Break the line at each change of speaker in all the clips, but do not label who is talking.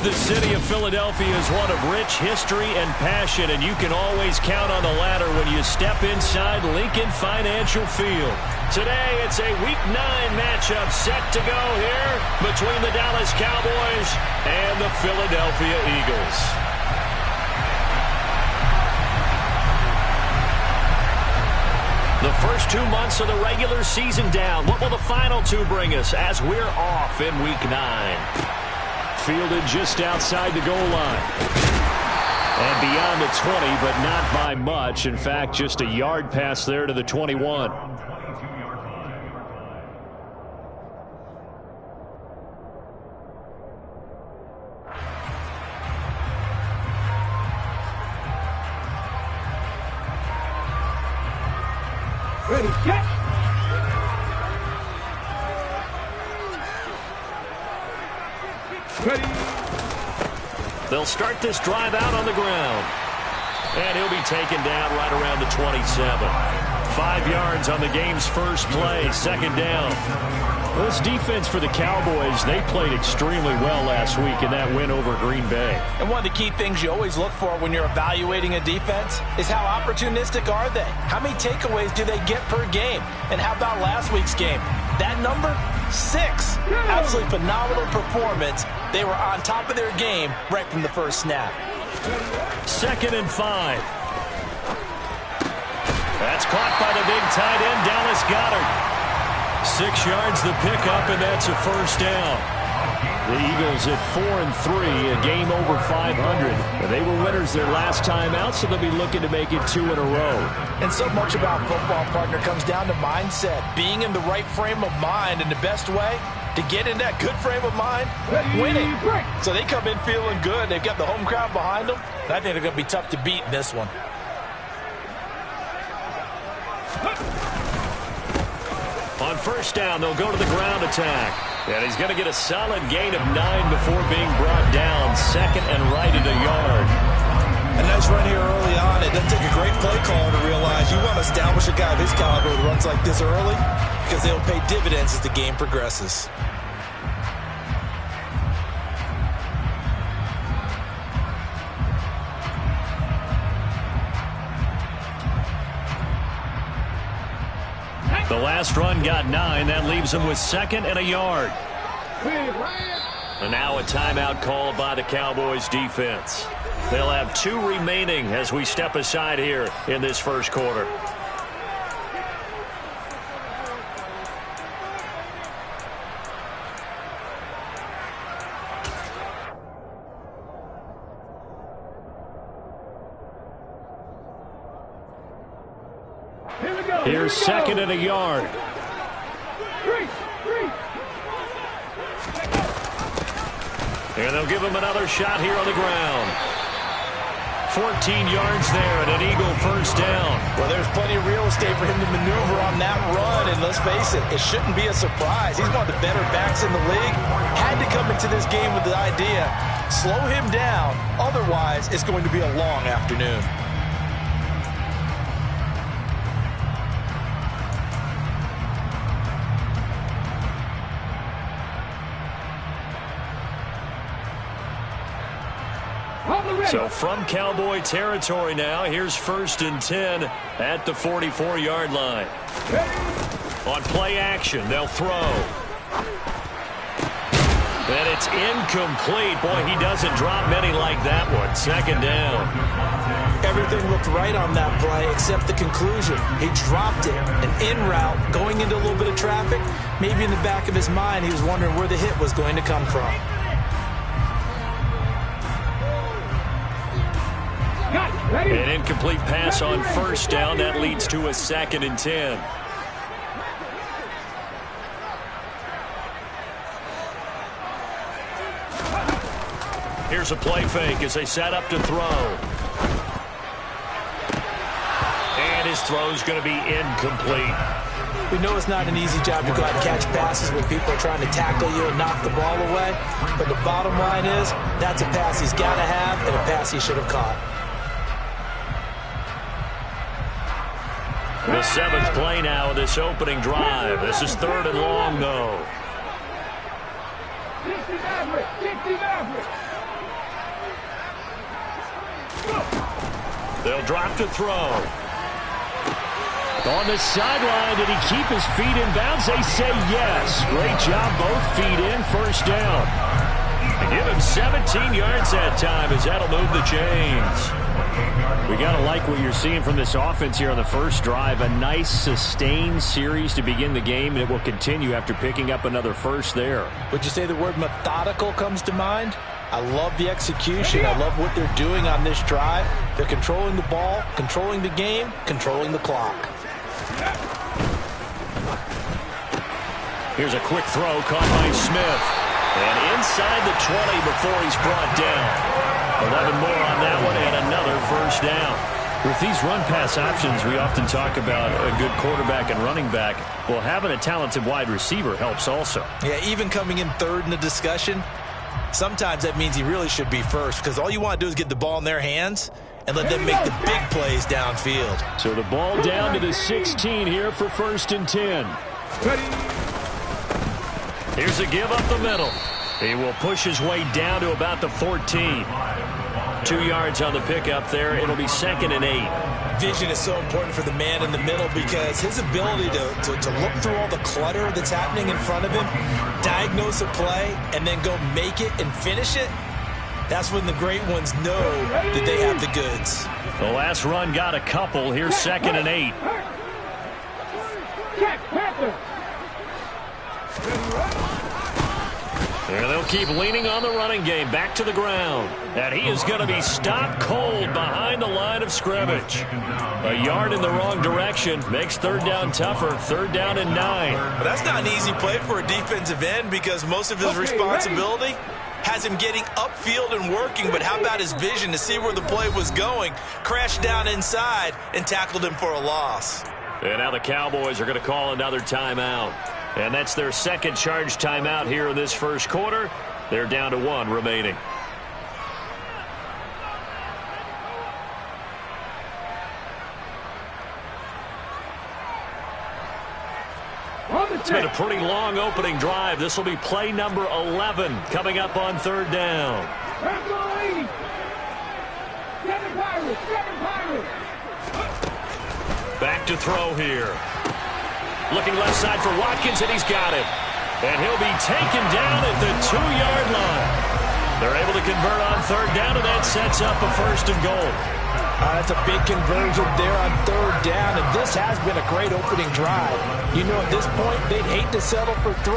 The city of Philadelphia is one of rich history and passion, and you can always count on the ladder when you step inside Lincoln Financial Field. Today, it's a Week 9 matchup set to go here between the Dallas Cowboys and the Philadelphia Eagles. The first 2 months of the regular season down. What will the final two bring us as we're off in Week 9? Fielded just outside the goal line. And beyond the 20, but not by much. In fact, just a yard pass there to the 21.
Ready, get! Ready.
They'll start this drive out on the ground. And he'll be taken down right around the 27. 5 yards on the game's first play, second down. Well, this defense for the Cowboys, they played extremely well last week in that win over Green Bay.
And one of the key things you always look for when you're evaluating a defense is how opportunistic are they? How many takeaways do they get per game? And how about last week's game? That number? 6. Absolutely phenomenal performance. They were on top of their game right from the first snap.
2nd and 5. That's caught by the big tight end, Dallas Goedert. 6 yards the pickup, and that's a first down. The Eagles at 4-3, a game over 500. They were winners their last time out, so they'll be looking to make it 2 in a row.
And so much about football, partner, comes down to mindset. Being in the right frame of mind, and the best way to get in that good frame of mind, winning. So they come in feeling good. They've got the home crowd behind them. And I think they're going to be tough to beat in this one.
On first down, they'll go to the ground attack. And he's going to get a solid gain of 9 before being brought down. 2nd and right at a yard.
A nice run here early on. It doesn't take a great play caller to realize you want to establish a guy of his caliber who runs like this early because they'll pay dividends as the game progresses.
The last run got 9. That leaves him with 2nd and a yard. And now a timeout called by the Cowboys defense. They'll have 2 remaining as we step aside here in this first quarter. Here's 2nd and a yard. And they'll give him another shot here on the ground. 14 yards there and an Eagle first down.
Well, there's plenty of real estate for him to maneuver on that run. And let's face it, it shouldn't be a surprise. He's one of the better backs in the league. Had to come into this game with the idea, slow him down. Otherwise, it's going to be a long afternoon.
So from Cowboy territory now, here's 1st and 10 at the 44-yard line. On play action, they'll throw. And it's incomplete. Boy, he doesn't drop many like that one. 2nd down.
Everything looked right on that play except the conclusion. He dropped it. An in route, going into a little bit of traffic. Maybe in the back of his mind, he was wondering where the hit was going to come from.
An incomplete pass on first down. That leads to a 2nd and 10. Here's a play fake as they set up to throw. And his throw's going to be incomplete.
We know it's not an easy job to go out and catch passes when people are trying to tackle you and knock the ball away. But the bottom line is, that's a pass he's got to have and a pass he should have caught.
The 7th play now of this opening drive. This is 3rd and long, though. They'll drop to throw. On the sideline, did he keep his feet in bounds? They say yes. Great job, both feet in, first down. They give him 17 yards that time as that'll move the chains. We got to like what you're seeing from this offense here on the first drive. A nice, sustained series to begin the game, and it will continue after picking up another first there.
Would you say the word methodical comes to mind? I love the execution. I love what they're doing on this drive. They're controlling the ball, controlling the game, controlling the clock.
Here's a quick throw caught by Smith. And inside the 20 before he's brought down. 11 more on that one and another first down. With these run-pass options, we often talk about a good quarterback and running back. Well, having a talented wide receiver helps also.
Yeah, even coming in third in the discussion, sometimes that means he really should be first because all you want to do is get the ball in their hands and let them make the big plays downfield.
So the ball down to the 16 here for 1st and 10. Here's a give up the middle. He will push his way down to about the 14. 2 yards on the pickup there. It'll be 2nd and 8.
Vision is so important for the man in the middle because his ability to look through all the clutter that's happening in front of him, diagnose a play, and then go make it and finish it, that's when the great ones know that they have the goods.
The last run got a couple. Here's 2nd and 8. There they'll keep leaning on the running game. Back to the ground. And he is going to be stopped cold behind the line of scrimmage. A yard in the wrong direction makes 3rd down tougher. 3rd down and 9.
Well, that's not an easy play for a defensive end because most of his responsibility has him getting upfield and working, but how about his vision to see where the play was going, crashed down inside, and tackled him for a loss.
And now the Cowboys are going to call another timeout. And that's their second charge timeout here in this first quarter. They're down to 1 remaining. It's been a pretty long opening drive. This will be play number 11 coming up on 3rd down. Back to throw here. Looking left side for Watkins, and he's got it. And he'll be taken down at the 2-yard line. They're able to convert on 3rd down, and that sets up a 1st and goal.
That's a big conversion there on 3rd down, and this has been a great opening drive. You know, at this point, they'd hate to settle for 3,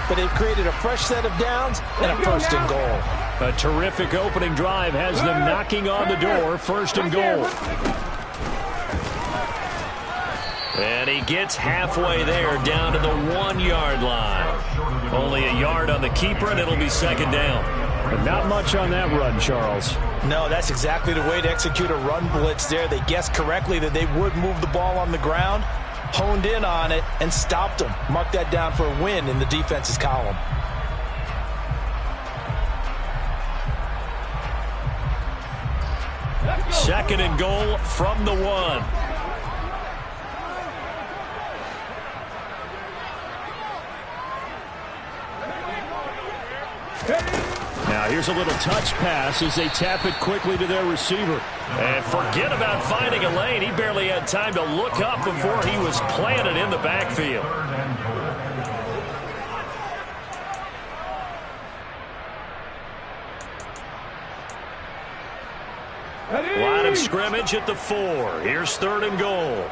but they've created a fresh set of downs and a 1st and goal.
A terrific opening drive has them knocking on the door, 1st and goal. And he gets halfway there, down to the 1-yard line. Only a yard on the keeper, and it'll be 2nd down. But not much on that run, Charles.
No, that's exactly the way to execute a run blitz there. They guessed correctly that they would move the ball on the ground, honed in on it, and stopped them. Mark that down for a win in the defense's column.
Second and goal from the 1. Now here's a little touch pass as they tap it quickly to their receiver. And forget about finding a lane. He barely had time to look up before he was planted in the backfield. Line of scrimmage at the 4. Here's 3rd and goal.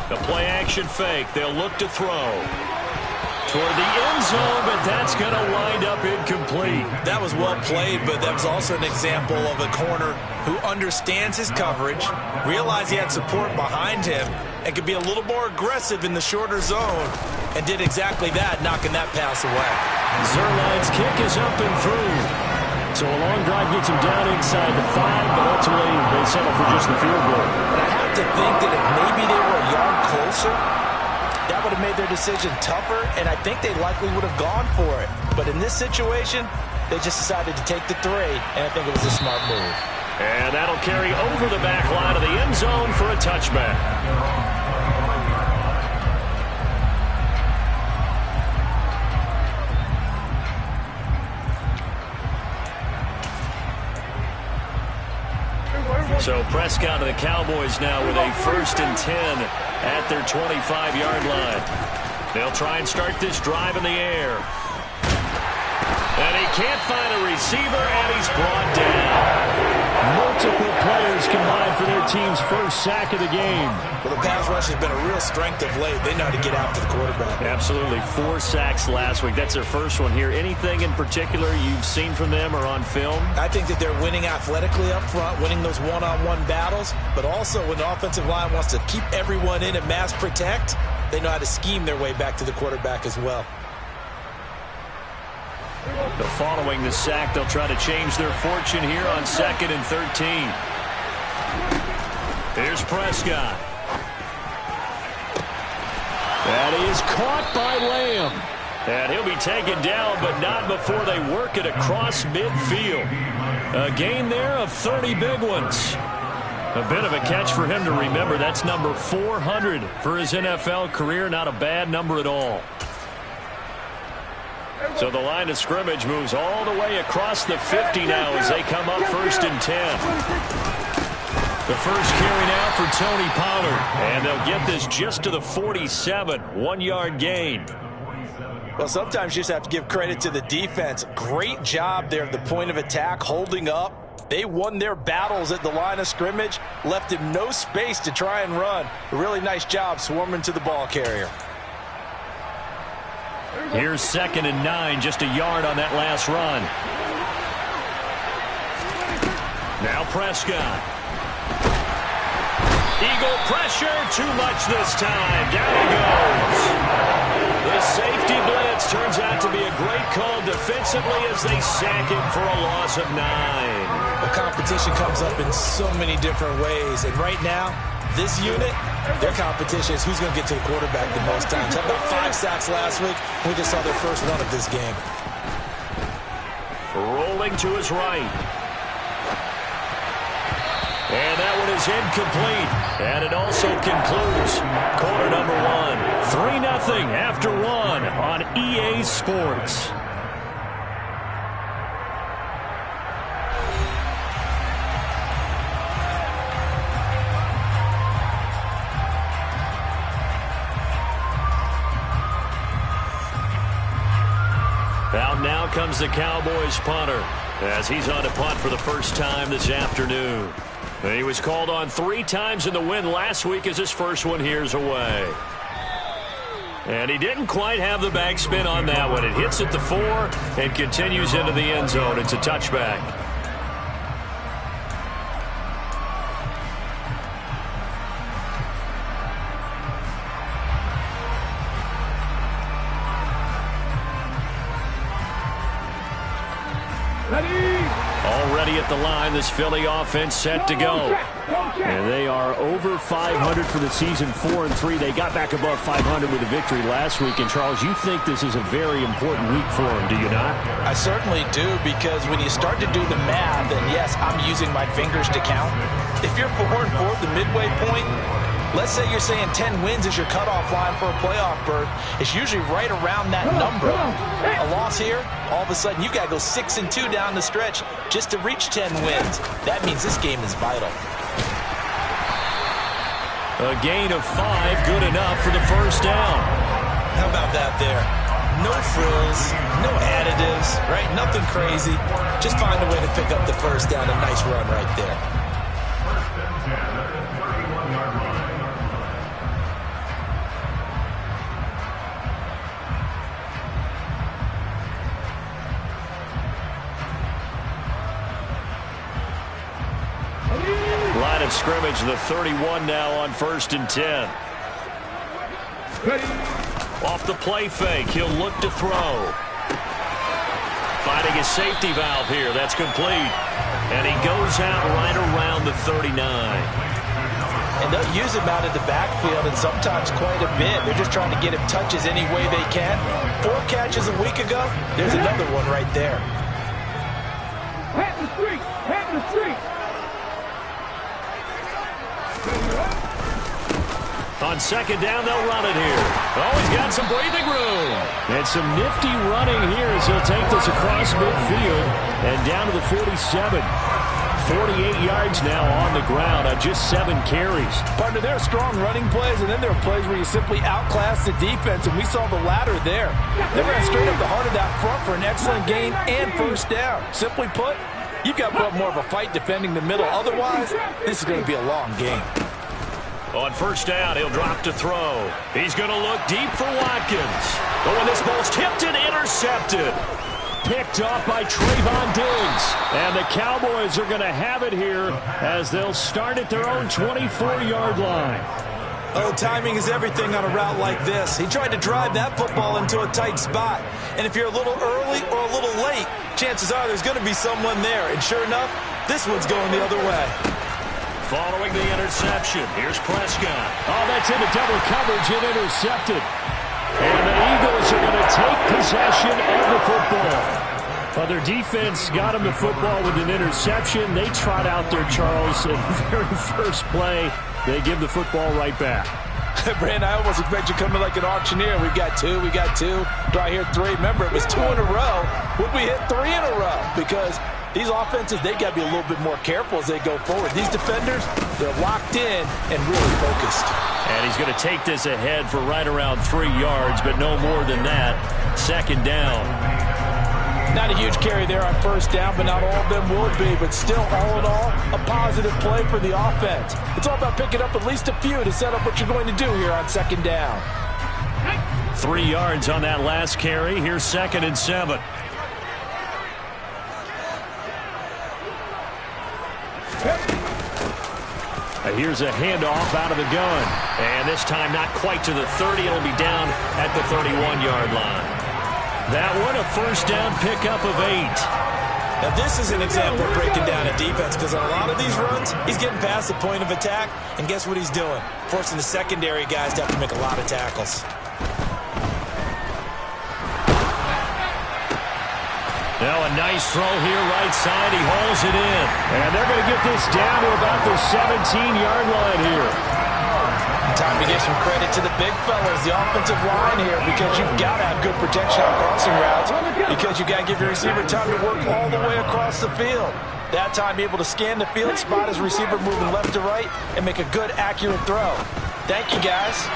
The play action fake. They'll look to throw toward the end zone, but that's going to wind up incomplete.
That was well played, but that was also an example of a corner who understands his coverage, realized he had support behind him, and could be a little more aggressive in the shorter zone, and did exactly that, knocking that pass away.
Zuerlein's kick is up and through. So a long drive gets him down inside the 5, but ultimately they settle for just the field goal.
And I have to think that if maybe they were a yard closer, that would have made their decision tougher, and I think they likely would have gone for it. But in this situation, they just decided to take the 3, and I think it was a smart move.
And that'll carry over the back line of the end zone for a touchback. So Prescott and the Cowboys now with a 1st and 10 at their 25-yard line. They'll try and start this drive in the air. And he can't find a receiver, and he's brought down.
Multiple players combined for their team's first sack of the game.
Well, the pass rush has been a real strength of late. They know how to get after the quarterback.
Absolutely. 4 sacks last week. That's their first one here. Anything in particular you've seen from them or on film?
I think that they're winning athletically up front, winning those one-on-one battles, but also when the offensive line wants to keep everyone in and mass protect, they know how to scheme their way back to the quarterback as well.
Following the sack, they'll try to change their fortune here on 2nd and 13. Here's Prescott. That is caught by Lamb. And he'll be taken down, but not before they work it across midfield. A gain there of 30 big ones. A bit of a catch for him to remember. That's number 400 for his NFL career. Not a bad number at all. So the line of scrimmage moves all the way across the 50 now as they come up 1st and 10. The first carry now for Tony Pollard. And they'll get this just to the 47. 1-yard gain.
Well, sometimes you just have to give credit to the defense. Great job there at the point of attack, holding up. They won their battles at the line of scrimmage, left him no space to try and run. A really nice job swarming to the ball carrier.
Here's 2nd and 9, just a yard on that last run. Now Prescott. Eagle pressure, too much this time. Down he goes. The safety blitz turns out to be a great call defensively as they sack him for a loss of 9.
The competition comes up in so many different ways, and right now, this unit, their competition is who's going to get to the quarterback the most times. Had about 5 sacks last week. We just saw their first one of this game.
Rolling to his right. And that one is incomplete. And it also concludes quarter number 1. 3-0 after 1 on EA Sports. Out now comes the Cowboys punter as he's on to punt for the first time this afternoon. He was called on 3 times in the win last week as his first one here's away. And he didn't quite have the backspin on that one. It hits at the 4 and continues into the end zone. It's a touchback. Already at the line, this Philly offense set to go.
And they are over 500 for the season, 4-3. They got back above 500 with a victory last week. And, Charles, you think this is a very important week for them, do you not?
I certainly do, because when you start to do the math, and yes, I'm using my fingers to count. If you're 4-4 at the midway point, let's say you're saying 10 wins is your cutoff line for a playoff berth. It's usually right around that number. A loss here, all of a sudden you got to go 6-2 down the stretch just to reach 10 wins. That means this game is vital.
A gain of 5, good enough for the first down.
How about that there? No frills, no additives, right? Nothing crazy. Just find a way to pick up the first down. A nice run right there.
Line of scrimmage, the 31 now on 1st and 10. Off the play fake, he'll look to throw. Finding his safety valve here, that's complete. And he goes out right around the 39.
And they'll use him out of the backfield, and sometimes quite a bit. They're just trying to get him touches any way they can. 4 catches a week ago, there's another one right there.
Hat in the street, hat in the street.
On second down, they'll run it here. Oh, he's got some breathing room.
And some nifty running here as he'll take this across midfield and down to the 47. 48 yards now on the ground on just 7 carries.
Partner, there are strong running plays, and then there are plays where you simply outclass the defense, and we saw the latter there. They ran straight up the heart of that front for an excellent gain and first down. Simply put, you've got to put up more of a fight defending the middle. Otherwise, this is going to be a long game.
On first down, he'll drop to throw. He's going to look deep for Watkins. Oh, and this ball's tipped and intercepted.
Picked off by Trayvon Diggs. And the Cowboys are going to have it here as they'll start at their own 24-yard line.
Oh, timing is everything on a route like this. He tried to drive that football into a tight spot. And if you're a little early or a little late, chances are there's going to be someone there. And sure enough, this one's going the other way.
Following the interception, here's Prescott.
Oh, that's into double coverage and intercepted. And the Eagles are going to take possession of the football. Well, their defense got them the football with an interception. They trot out there, Charles, and the very first play, they give the football right back.
Brandon, I almost expect you coming like an auctioneer. We've got two. Do I hear 3? Remember, it was 2 in a row. Would we hit 3 in a row? Because these offenses, they got to be a little bit more careful as they go forward. These defenders, they're locked in and really focused.
And he's going to take this ahead for right around 3 yards, but no more than that. Second down.
Not a huge carry there on first down, but not all of them will be. But still, all in all, a positive play for the offense. It's all about picking up at least a few to set up what you're going to do here on second down.
3 yards on that last carry. Here's 2nd and 7.
Here's a handoff out of the gun.
And this time not quite to the 30. It'll be down at the 31-yard line. That one a first down pickup of 8.
Now this is an example of breaking down a defense because on a lot of these runs, he's getting past the point of attack. And guess what he's doing? Forcing the secondary guys to have to make a lot of tackles.
Now a nice throw here right side. He hauls it in.
And they're going to get this down to about the 17-yard line here.
Time to give some credit to the big fellas, the offensive line here, because you've got to have good protection on crossing routes because you've got to give your receiver time to work all the way across the field. That time be able to scan the field, spot his receiver moving left to right, and make a good, accurate throw. Thank you, guys.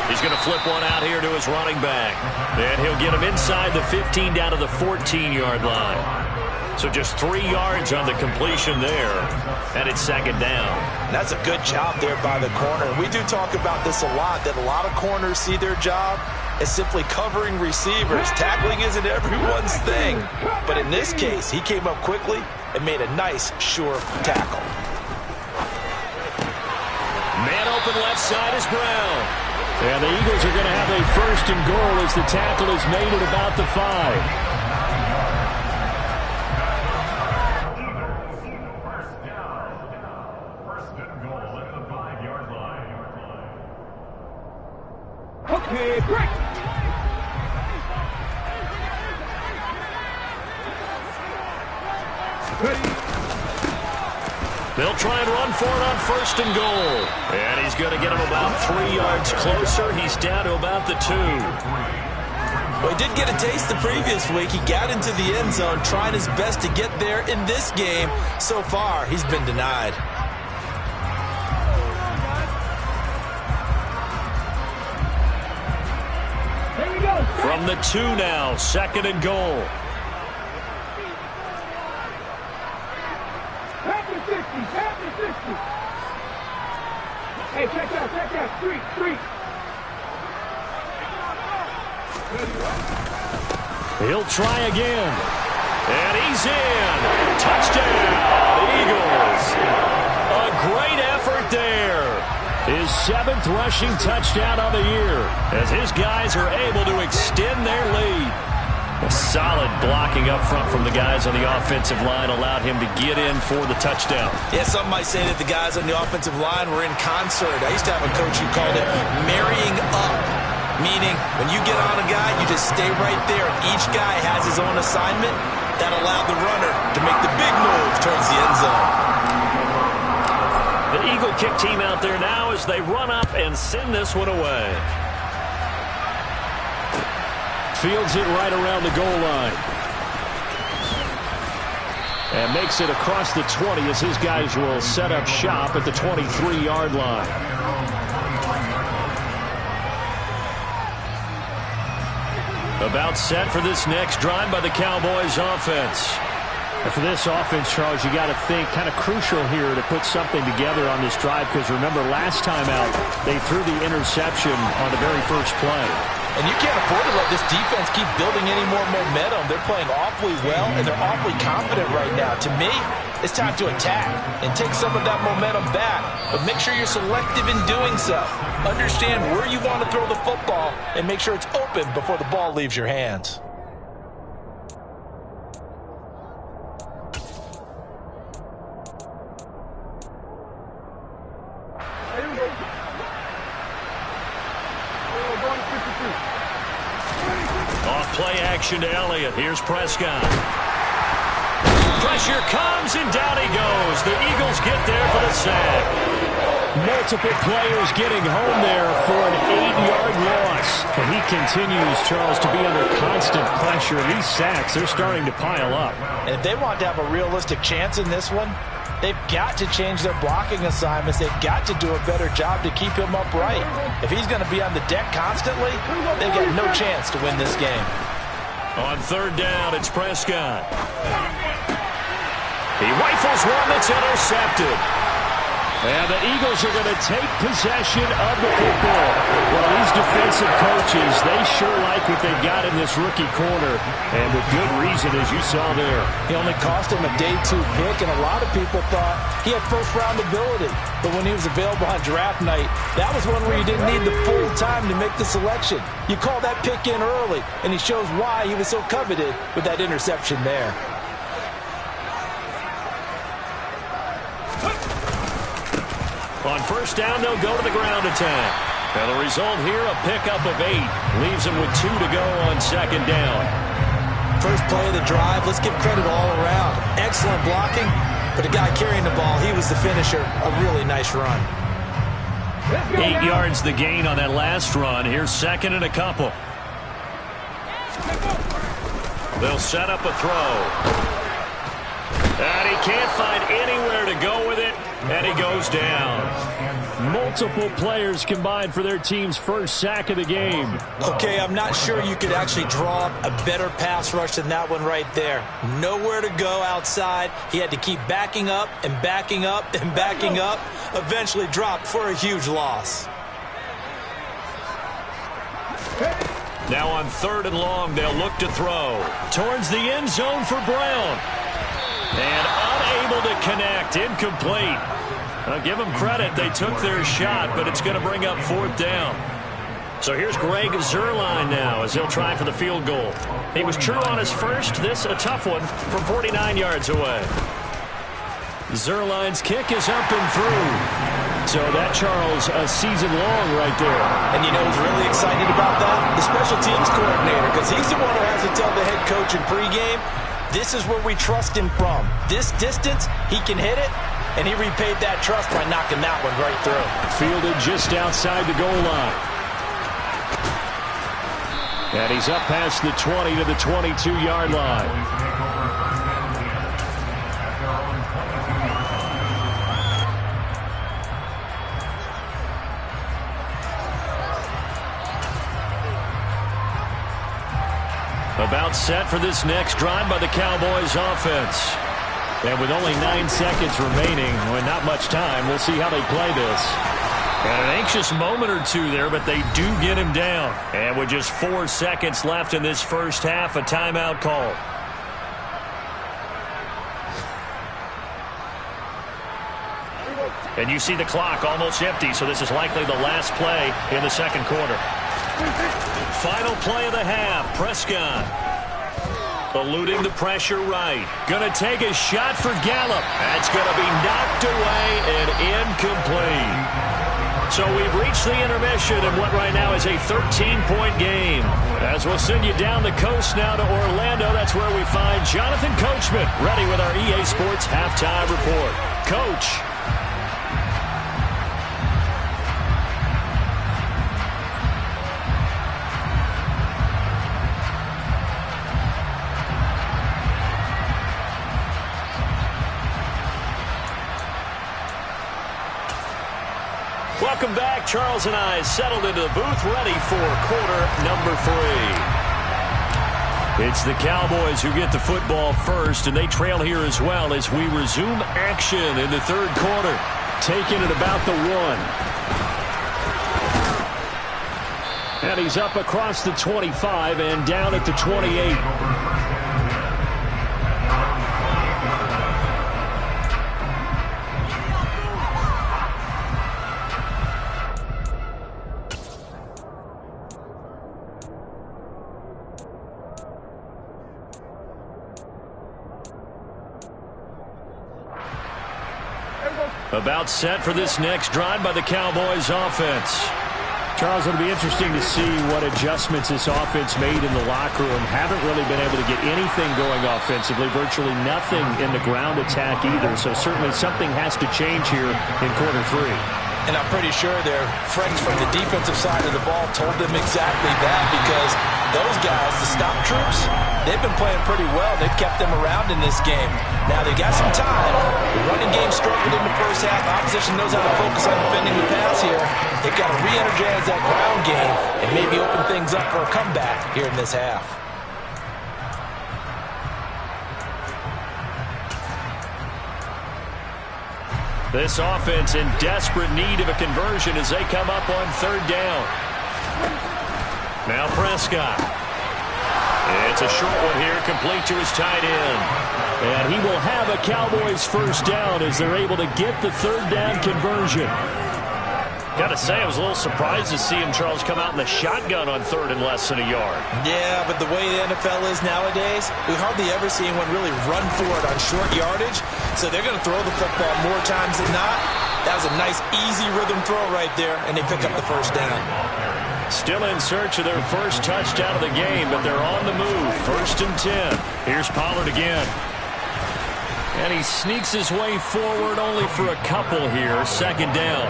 He's going to flip one out here to his running back. And he'll get him inside the 15 down to the 14-yard line. So just 3 yards on the completion there. And it's second down.
That's a good job there by the corner. We do talk about this a lot, that a lot of corners see their job as simply covering receivers. Tackling isn't everyone's thing. But in this case, he came up quickly and made a nice, sure tackle.
Man open left side is Brown.
And the Eagles are going to have a first and goal as the tackle is made at about the 5.
Okay, break.
They'll try and run for it on first and goal. And he's going to get him about 3 yards closer. He's down to about the 2.
Well, he did get a taste the previous week. He got into the end zone trying his best to get there in this game. So far, he's been denied.
From the 2 now, 2nd and goal.
Hey, check out, street.
He'll try again.
And he's in. Touchdown, Eagles. A great effort there.
His 7th rushing touchdown of the year
as his guys are able to extend their lead. A solid blocking up front from the guys on the offensive line allowed him to get in for the touchdown.
Yeah, some might say that the guys on the offensive line were in concert. I used to have a coach who called it marrying up, meaning when you get on a guy, you just stay right there. Each guy has his own assignment. That allowed the runner to make the big move towards the end zone.
The Eagles Their kick team out there now as they run up and send this one away.
Fields it right around the goal line. And makes it across the 20 as his guys will set up shop at the 23-yard line. About set for this next drive by the Cowboys offense. And for this offense, Charles, you got to think kind of crucial here to put something together on this drive, because remember last time out they threw the interception on the very first play.
And you can't afford to let this defense keep building any more momentum. They're playing awfully well, and they're awfully confident right now. To me, it's time to attack and take some of that momentum back. But make sure you're selective in doing so. Understand where you want to throw the football and make sure it's open before the ball leaves your hands.
Play action to Elliott. Here's Prescott. Pressure comes, and down he goes. The Eagles get there for the sack.
Multiple players getting home there for an 8-yard loss. And he continues, Charles, to be under constant pressure. These sacks, they're starting to pile up.
And if they want to have a realistic chance in this one, they've got to change their blocking assignments. They've got to do a better job to keep him upright. If he's going to be on the deck constantly, they've got no chance to win this game.
On third down, it's Prescott. He rifles one that's intercepted. And the Eagles are going to take possession of the football. Well, these defensive coaches, they sure like what they've got in this rookie corner. And with good reason, as you saw there.
He only cost him a day 2 pick, and a lot of people thought he had first-round ability. But when he was available on draft night, that was one where you didn't need the full time to make the selection. You call that pick in early, and he shows why he was so coveted with that interception there.
On first down, they'll go to the ground attack. And the result here, a pickup of 8. Leaves them with 2 to go on second down.
First play of the drive, let's give credit all around. Excellent blocking, but the guy carrying the ball, he was the finisher. A really nice run.
8 yards the gain on that last run. Here's second and a couple. They'll set up a throw. And he can't find anywhere to go with it, and he goes down.
Multiple players combined for their team's first sack of the game.
Okay, I'm not sure you could actually draw up a better pass rush than that one right there. Nowhere to go outside. He had to keep backing up and backing up and backing up. Eventually dropped for a huge loss.
Now on third and long, they'll look to throw. Towards the end zone for Brown. And unable to connect. Incomplete. I'll give them credit. They took their shot, but it's going to bring up fourth down. So here's Greg Zuerlein now as he'll try for the field goal. He was true on his first. This a tough one from 49 yards away. Zuerlein's kick is up and through. So that, Charles, a season long right there.
And you know who's really excited about that? The special teams coordinator, because he's the one who has to tell the head coach in pregame, this is where we trust him from. This distance, he can hit it, and he repaid that trust by knocking that one right through.
Fielded just outside the goal line. And he's up past the 20 to the 22-yard line. About set for this next drive by the Cowboys offense. And with only 9 seconds remaining, with not much time, we'll see how they play this.
And an anxious moment or two there, but they do get him down. And with just 4 seconds left in this first half, a timeout call. And you see the clock almost empty, so this is likely the last play in the second quarter. Final play of the half, Prescott. Eluding the pressure right. Going to take a shot for Gallup. That's going to be knocked away and incomplete. So we've reached the intermission in what right now is a 13-point game. As we'll send you down the coast now to Orlando, that's where we find Jonathan Coachman ready with our EA Sports Halftime Report. Coach. Welcome back. Charles and I settled into the booth, ready for quarter number 3. It's the Cowboys who get the football first, and they trail here as well as we resume action in the third quarter.
Taking it about the 1. And he's up across the 25 and down at the 28. About set for this next drive by the Cowboys offense. Charles, it'll be interesting to see what adjustments this offense made in the locker room. Haven't really been able to get anything going offensively. Virtually nothing in the ground attack either. So certainly something has to change here in quarter 3.
And I'm pretty sure their friends from the defensive side of the ball told them exactly that, because those guys, the stop troops, they've been playing pretty well. They've kept them around in this game. Now, they got some time. The running game struggled in the first half. Opposition knows how to focus on defending the pass here. They've got to re-energize that ground game and maybe open things up for a comeback here in this half.
This offense in desperate need of a conversion as they come up on third down. Now Prescott. It's a short one here, complete to his tight end.
And he will have a Cowboys first down as they're able to get the third down conversion.
Got to say, I was a little surprised to see him, Charles, come out in the shotgun on third and less than a yard.
Yeah, but the way the NFL is nowadays, we hardly ever see anyone really run for it on short yardage. So they're going to throw the football more times than not. That was a nice, easy rhythm throw right there, and they pick up the first down.
Still in search of their first touchdown of the game, but they're on the move. 1st and 10. Here's Pollard again. And he sneaks his way forward only for a couple here. 2nd down.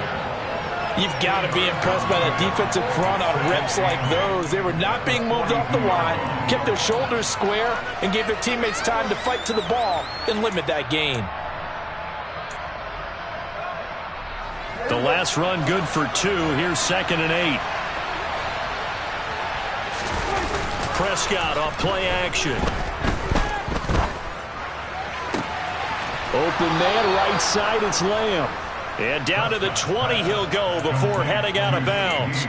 You've got to be impressed by that defensive front on reps like those. They were not being moved off the line, kept their shoulders square, and gave their teammates time to fight to the ball and limit that gain.
The last run good for 2. Here's 2nd and 8. Prescott off play action.
Open man, right side, it's Lamb.
And down to the 20 he'll go before heading out of bounds.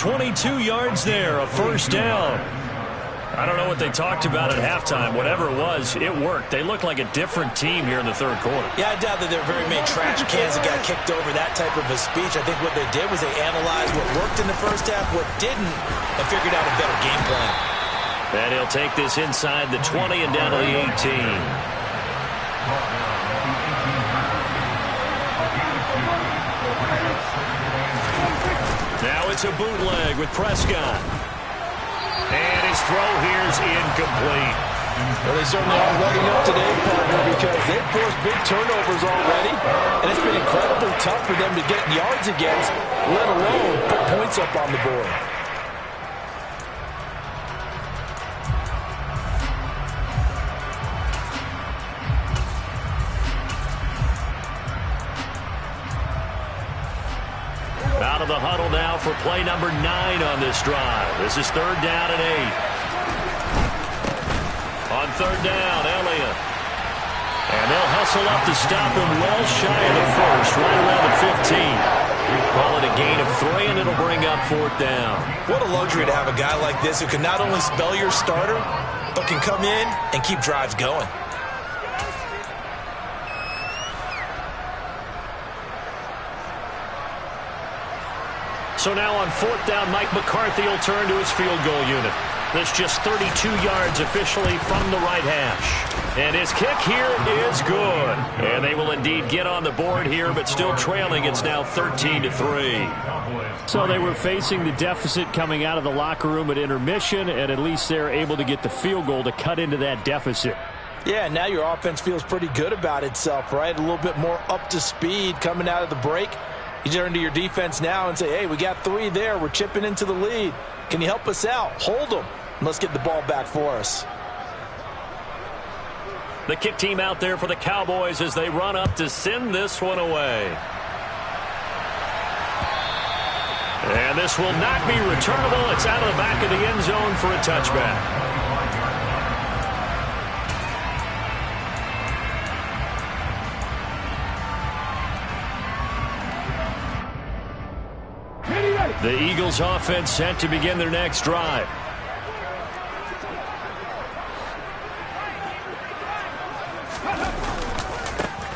22 yards there, a first down. I don't know what they talked about at halftime. Whatever it was, it worked. They look like a different team here in the third quarter.
Yeah, I doubt that there are very many trash cans that got kicked over that type of a speech. I think what they did was they analyzed what worked in the first half, what didn't, and figured out a better game plan.
And he'll take this inside the 20 and down to the 18. Now it's a bootleg with Prescott. And his throw here's incomplete.
Well, they certainly are letting up today, partner, because they've forced big turnovers already, and it's been incredibly tough for them to get yards against, let alone put points up on the board.
Out of the huddle now for play number 9 on this drive. This is 3rd down and 8. On 3rd down, Elliott. And they'll hustle up to stop him well shy of the first, right around the 15. Call it a gain of 3, and it'll bring up 4th down.
What a luxury to have a guy like this who can not only spell your starter, but can come in and keep drives going.
So now on 4th down, Mike McCarthy will turn to his field goal unit. That's just 32 yards officially from the right hash. And his kick here is good. And they will indeed get on the board here, but still trailing. It's now 13-3.
So they were facing the deficit coming out of the locker room at intermission, and at least they're able to get the field goal to cut into that deficit.
Yeah, now your offense feels pretty good about itself, right? A little bit more up to speed coming out of the break. You turn to your defense now and say, hey, we got 3 there. We're chipping into the lead. Can you help us out? Hold them. Let's get the ball back for us.
The kick team out there for the Cowboys as they run up to send this one away. And this will not be returnable. It's out of the back of the end zone for a touchback. The Eagles offense set to begin their next drive.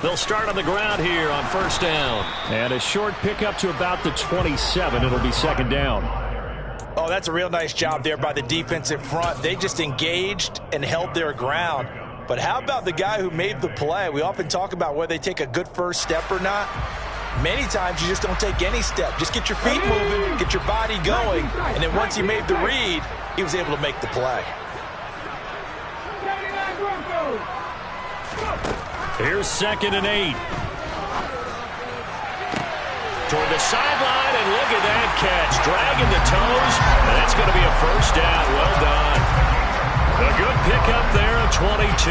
They'll start on the ground here on first down.
And a short pickup to about the 27. It'll be second down.
Oh, that's a real nice job there by the defensive front. They just engaged and held their ground. But how about the guy who made the play? We often talk about whether they take a good first step or not. Many times you just don't take any step. Just get your feet moving, get your body going, and then once he made the read, he was able to make the play.
Here's 2nd and 8. Toward the sideline, and look at that catch. Dragging the toes, and that's going to be a first down. Well done. A good pickup there of 22.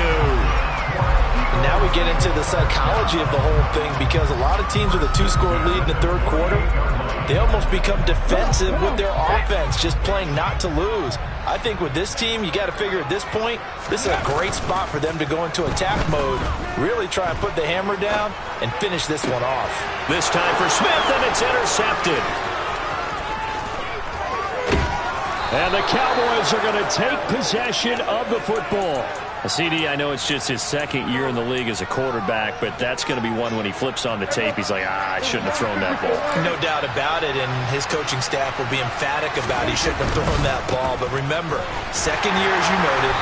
Now we get into the psychology of the whole thing, because a lot of teams with a 2-score lead in the third quarter, they almost become defensive with their offense, just playing not to lose. I think with this team, you got to figure at this point, this is a great spot for them to go into attack mode, really try and put the hammer down and finish this one off.
This time for Smith, and it's intercepted.
And the Cowboys are going to take possession of the football.
CD, I know it's just his second year in the league as a quarterback, but that's going to be one when he flips on the tape, he's like, I shouldn't have thrown that ball.
No doubt about it, and his coaching staff will be emphatic about he shouldn't have thrown that ball. But remember, second year, as you noted,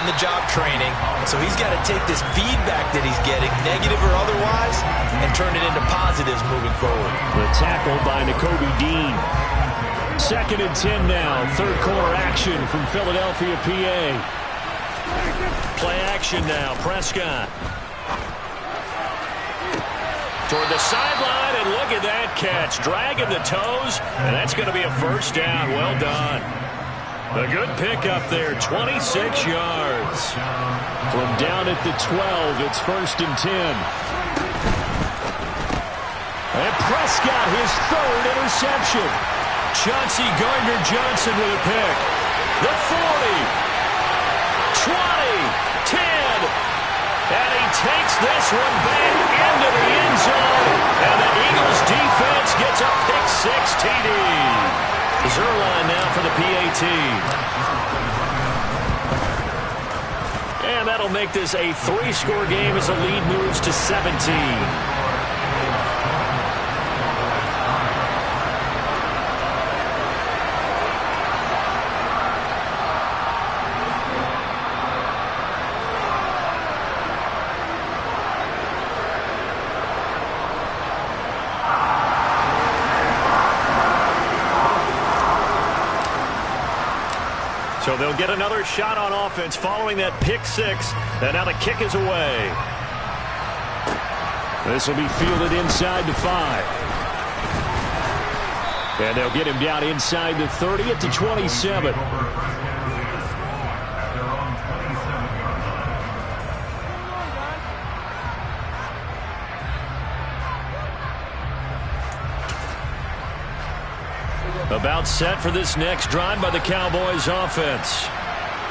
on-the-job training, so he's got to take this feedback that he's getting, negative or otherwise, and turn it into positives moving forward.
The tackle by Nakobe Dean. 2nd and 10 now, third quarter action from Philadelphia, PA.
Play action now, Prescott. Toward the sideline, and look at that catch. Dragging the toes, and that's going to be a first down. Well done. A good pickup there, 26 yards.
From down at the 12, it's 1st and 10. And Prescott, his 3rd interception.
Chauncey Gardner-Johnson with a pick. The 40. 20, 10, and he takes this one back into the end zone, and the Eagles defense gets a pick-6 TD. Zuerlein now for the PAT. And that'll make this a 3-score game as the lead moves to 17. So they'll get another shot on offense following that pick-6, and now the kick is away.
This will be fielded inside the 5. And they'll get him down inside the 30 at the 27.
About set for this next drive by the Cowboys offense.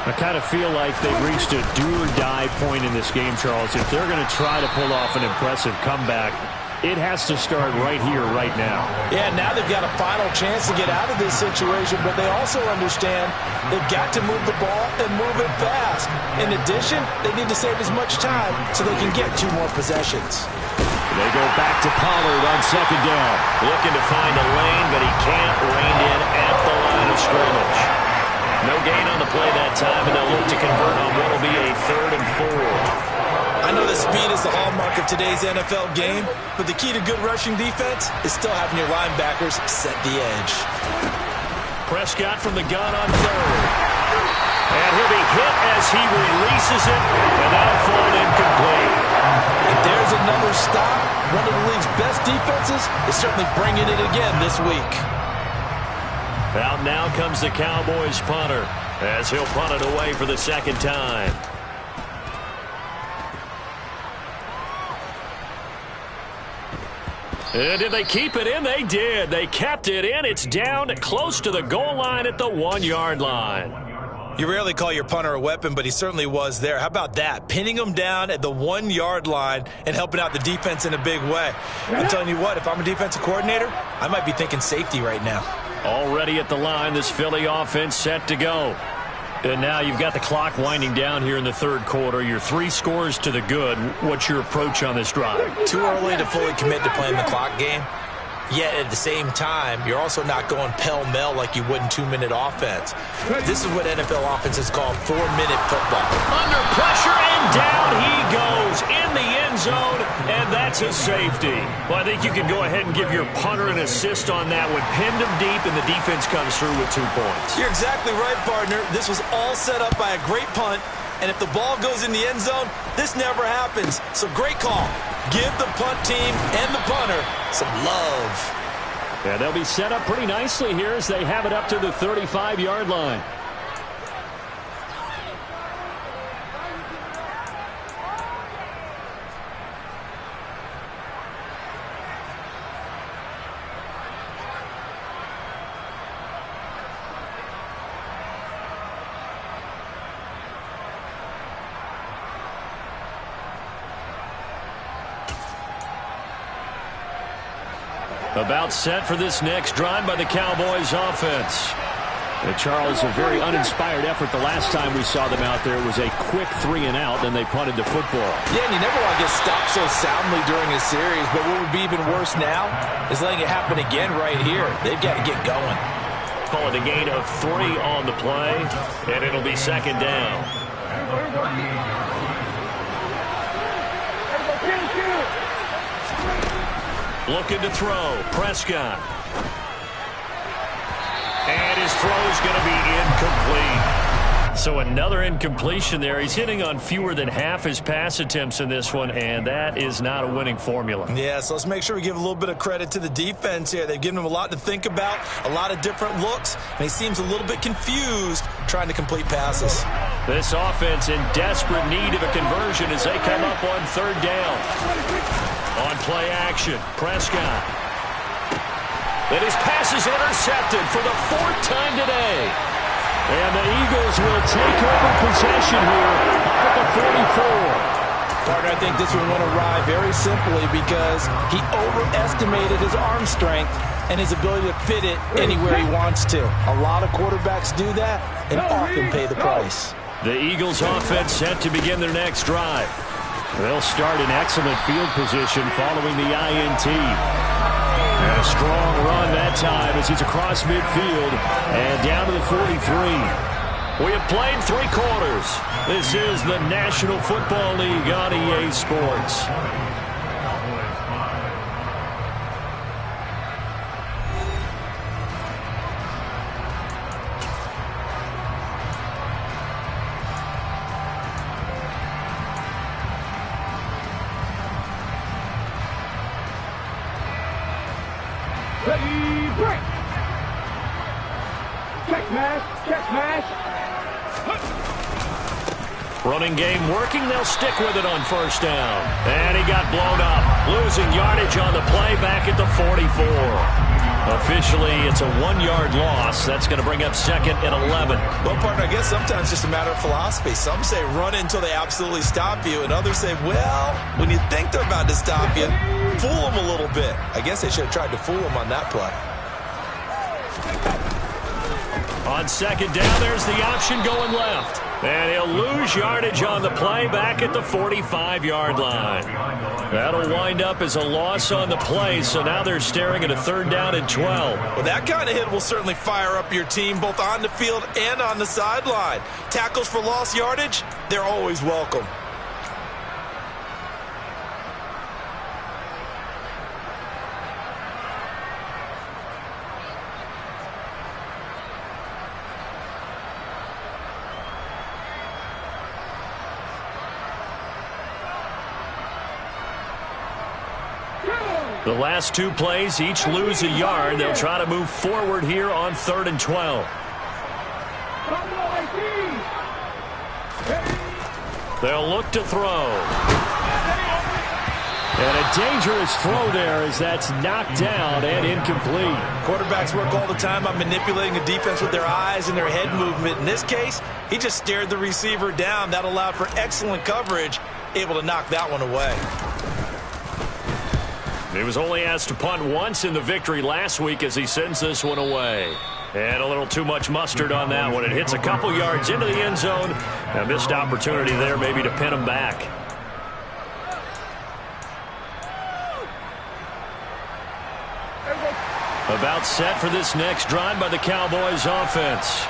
I kind of feel like they've reached a do-or-die point in this game, Charles. If they're going to try to pull off an impressive comeback, it has to start right here, right now.
Yeah, now they've got a final chance to get out of this situation, but they also understand they've got to move the ball and move it fast. In addition, they need to save as much time so they can get 2 more possessions.
They go back to Pollard on 2nd down.
Looking to find a lane, but he can't rein in at the line of scrimmage. No gain on the play that time, and they'll look to convert on what will be a 3rd and 4.
I know the speed is the hallmark of today's NFL game, but the key to good rushing defense is still having your linebackers set the edge.
Prescott from the gun on 3rd. And he'll be hit as he releases it, and that'll fall incomplete.
If there's another stop, one of the league's best defenses is certainly bringing it again this week.
Out now comes the Cowboys punter as he'll punt it away for the 2nd time.
Did they keep it in? They did. They kept it in. It's down close to the goal line at the 1-yard line.
You rarely call your punter a weapon, but he certainly was there. How about that? Pinning him down at the 1-yard line and helping out the defense in a big way. I'm telling you what, if I'm a defensive coordinator, I might be thinking safety right now.
Already at the line, this Philly offense set to go. And now you've got the clock winding down here in the third quarter. You're 3 scores to the good. What's your approach on this drive?
Too early to fully commit to playing the clock game. Yet at the same time, you're also not going pell-mell like you would in 2-minute offense. This is what NFL offenses call 4-minute football.
Under pressure, and down he goes in the end zone, and that's a safety. Well, I think you can go ahead and give your punter an assist on that one. Pinned him deep, and the defense comes through with 2 points.
You're exactly right, partner. This was all set up by a great punt, and if the ball goes in the end zone, this never happens. So great call. Give the punt team and the punter some love.
Yeah, they'll be set up pretty nicely here as they have it up to the 35-yard line. About set for this next drive by the Cowboys offense. Charles, a very uninspired effort the last time we saw them out there. It was a quick 3-and-out, then they punted the football.
Yeah, and you never want to get stopped so soundly during a series, but what would be even worse now is letting it happen again right here. They've got to get going.
Call it a gain of 3 on the play, and it'll be second down. Looking to throw. Prescott. And his throw's going to be incomplete. So another incompletion there. He's hitting on fewer than half his pass attempts in this one, and that is not a winning formula.
Yeah, so let's make sure we give a little bit of credit to the defense here. They've given him a lot to think about, a lot of different looks, and he seems a little bit confused trying to complete passes.
This offense in desperate need of a conversion as they come up on 3rd down. On play action, Prescott. And his pass is intercepted for the 4th time today. And the Eagles will take over possession here up at the 44.
Partner, I think this one went awry very simply because he overestimated his arm strength and his ability to fit it anywhere he wants to. A lot of quarterbacks do that and often pay the price.
The Eagles offense set to begin their next drive. They'll start in excellent field position following the INT. And a strong run that time as he's across midfield and down to the 43. We have played 3 quarters. This is the National Football League on EA Sports.
Ready, break! Check smash!
Running game working. They'll stick with it on 1st down. And he got blown up. Losing yardage on the play back at the 44. Officially, it's a 1-yard loss. That's going to bring up 2nd and 11.
Well, partner, I guess sometimes it's just a matter of philosophy. Some say run until they absolutely stop you, and others say, well, when you think they're about to stop you, fool them a little bit. I guess they should have tried to fool them on that play.
On 2nd down, there's the option going left. And he'll lose yardage on the play back at the 45-yard line. That'll wind up as a loss on the play, so now they're staring at a 3rd down and 12.
Well, that kind of hit will certainly fire up your team both on the field and on the sideline. Tackles for lost yardage, they're always welcome.
The last 2 plays, each lose a yard. They'll try to move forward here on 3rd and 12. They'll look to throw. And a dangerous throw there as that's knocked down and incomplete.
Quarterbacks work all the time on manipulating a defense with their eyes and their head movement. In this case, he just stared the receiver down. That allowed for excellent coverage, able to knock that one away.
He was only asked to punt once in the victory last week as he sends this one away. And a little too much mustard on that one. It hits a couple yards into the end zone. A missed opportunity there maybe to pin him back. About set for this next drive by the Cowboys offense.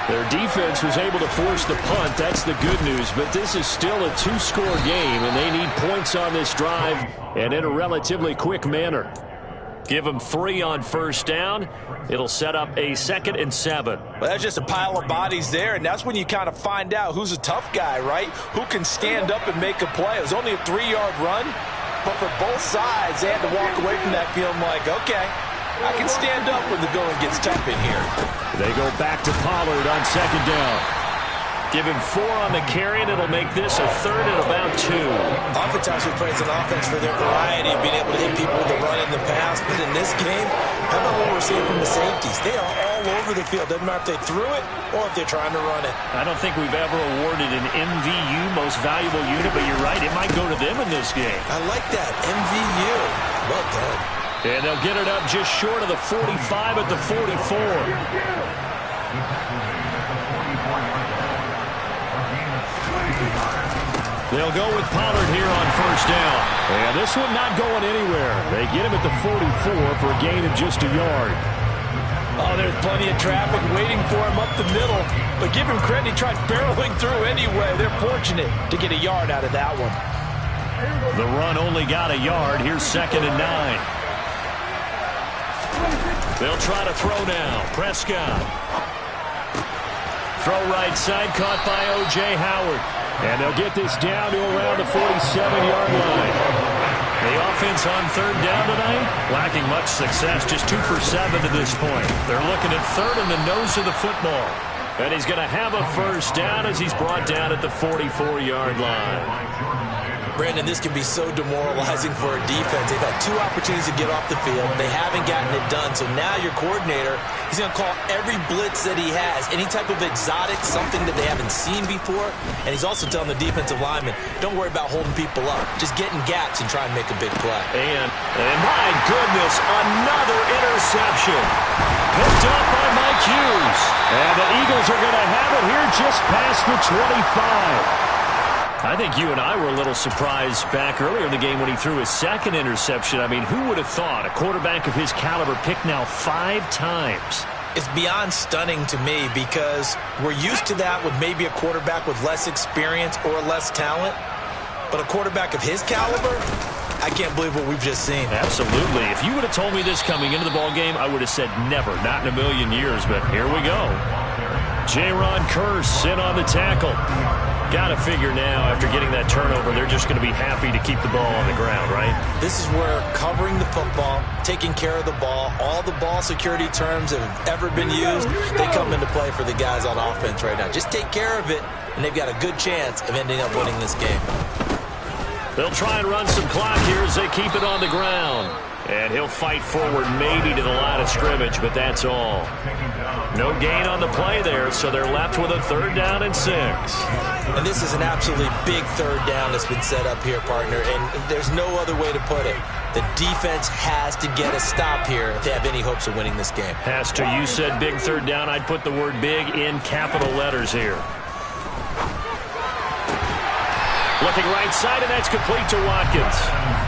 Their defense was able to force the punt. That's the good news. But this is still a two-score game, and they need points on this drive and in a relatively quick manner. Give them 3 on first down. It'll set up a 2nd and 7.
Well, that's just a pile of bodies there, and that's when you kind of find out who's a tough guy, right? Who can stand up and make a play. It was only a 3-yard run, but for both sides, they had to walk away from that feeling like, okay, I can stand up when the going gets tough in here.
They go back to Pollard on 2nd down.
Give him 4 on the carry, and it'll make this a 3rd and about 2.
Oftentimes we praise an offense for their variety of being able to hit people with the run and the pass, but in this game, how about what we're seeing from the safeties? They are all over the field. Doesn't matter if they threw it or if they're trying to run it.
I don't think we've ever awarded an MVU, most valuable unit, but you're right, it might go to them in this game.
I like that, MVU. Well done.
And they'll get it up just short of the 45 at the 44. They'll go with Pollard here on first down.
And this one not going anywhere. They get him at the 44 for a gain of just a yard.
Oh, there's plenty of traffic waiting for him up the middle. But give him credit, he tried barreling through anyway. They're fortunate to get a yard out of that one.
The run only got a yard. Here's 2nd and 9. They'll try to throw now. Prescott. Throw right side, caught by O.J. Howard.
And they'll get this down to around the 47-yard line.
The offense on 3rd down tonight, lacking much success, just 2 for 7 to this point. They're looking at 3rd and the nose of the football. And he's going to have a first down as he's brought down at the 44-yard line.
Brandon, this can be so demoralizing for a defense. They've had 2 opportunities to get off the field. They haven't gotten it done. So now your coordinator, he's going to call every blitz that he has, any type of exotic, something that they haven't seen before. And he's also telling the defensive lineman, don't worry about holding people up. Just get in gaps and try and make a big play.
And my goodness, another interception. Picked up by Mike Hughes.
And the Eagles are going to have it here just past the 25.
I think you and I were a little surprised back earlier in the game when he threw his 2nd interception. I mean, who would have thought a quarterback of his caliber picked now 5 times?
It's beyond stunning to me because we're used to that with maybe a quarterback with less experience or less talent. But a quarterback of his caliber, I can't believe what we've just seen.
Absolutely. If you would have told me this coming into the ballgame, I would have said never, not in a million years. But here we go. Jaron Kearse in on the tackle. Got to figure now, after getting that turnover, they're just going to be happy to keep the ball on the ground, right?
This is where covering the football, taking care of the ball, all the ball security terms that have ever been used, they come into play for the guys on offense right now. Just take care of it, and they've got a good chance of ending up winning this game.
They'll try and run some clock here as they keep it on the ground. And he'll fight forward maybe to the line of scrimmage, but that's all. No gain on the play there, so they're left with a 3rd down and 6.
And this is an absolutely big 3rd down that's been set up here, partner, and there's no other way to put it. The defense has to get a stop here if they have any hopes of winning this game.
Has to. You said big 3rd down. I'd put the word big in capital letters here. Looking right side, and that's complete to Watkins.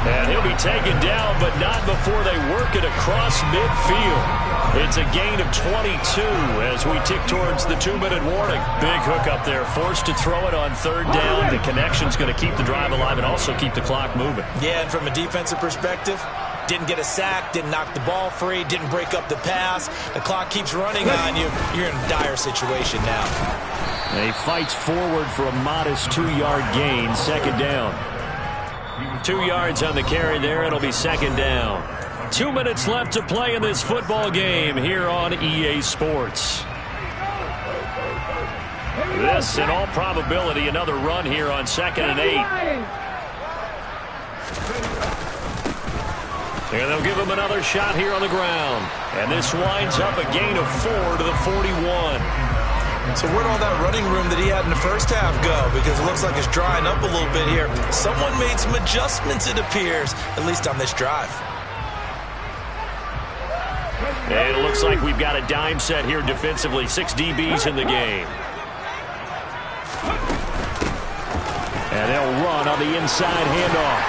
And he'll be taken down, but not before they work it across midfield. It's a gain of 22 as we tick towards the 2-minute warning. Big hook up there, forced to throw it on 3rd down. The connection's going to keep the drive alive and also keep the clock moving.
Yeah, and from a defensive perspective, didn't get a sack, didn't knock the ball free, didn't break up the pass. The clock keeps running on you. You're in a dire situation now.
He fights forward for a modest 2-yard gain, 2nd down.
2 yards on the carry there. It'll be 2nd down. 2 minutes left to play in this football game here on EA Sports. This, in all probability, another run here on 2nd and 8. And they'll give him another shot here on the ground. And this winds up a gain of 4 to the 41.
So where'd all that running room that he had in the first half go? Because it looks like it's drying up a little bit here. Someone made some adjustments, it appears, at least on this drive.
And it looks like we've got a dime set here defensively. 6 DBs in the game. And they'll run on the inside handoff.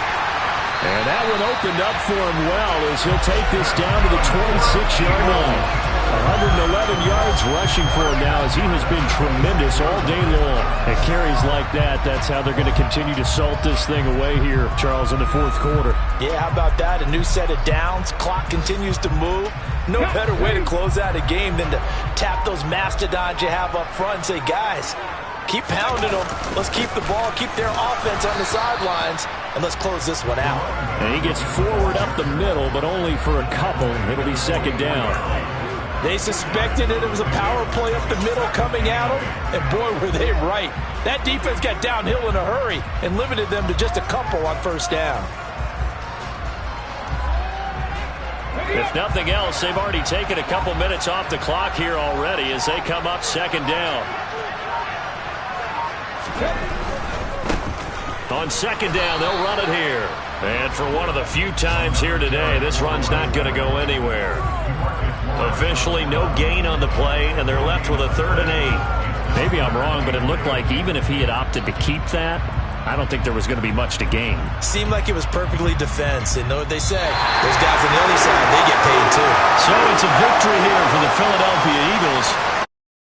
And that one opened up for him well as he'll take this down to the 26-yard line. 111 yards rushing for him now as he has been tremendous all day long.
And carries like that, that's how they're going to continue to salt this thing away here, Charles, in the fourth quarter.
Yeah, how about that? A new set of downs. Clock continues to move. No better way to close out a game than to tap those mastodons you have up front and say, guys, keep pounding them. Let's keep the ball, keep their offense on the sidelines, and let's close this one out.
And he gets forward up the middle, but only for a couple. It'll be second down.
They suspected that it was a power play up the middle coming at them, and boy, were they right. That defense got downhill in a hurry and limited them to just a couple on first down.
If nothing else, they've already taken a couple minutes off the clock here already as they come up second down. On second down, they'll run it here. And for one of the few times here today, this run's not going to go anywhere. Officially no gain on the play, and they're left with a 3rd and 8.
Maybe I'm wrong, but it looked like even if he had opted to keep that, I don't think there was going to be much to gain.
Seemed like it was perfectly defense, and know what they say. Those guys on the other side, they get paid too.
So it's a victory here for the Philadelphia Eagles.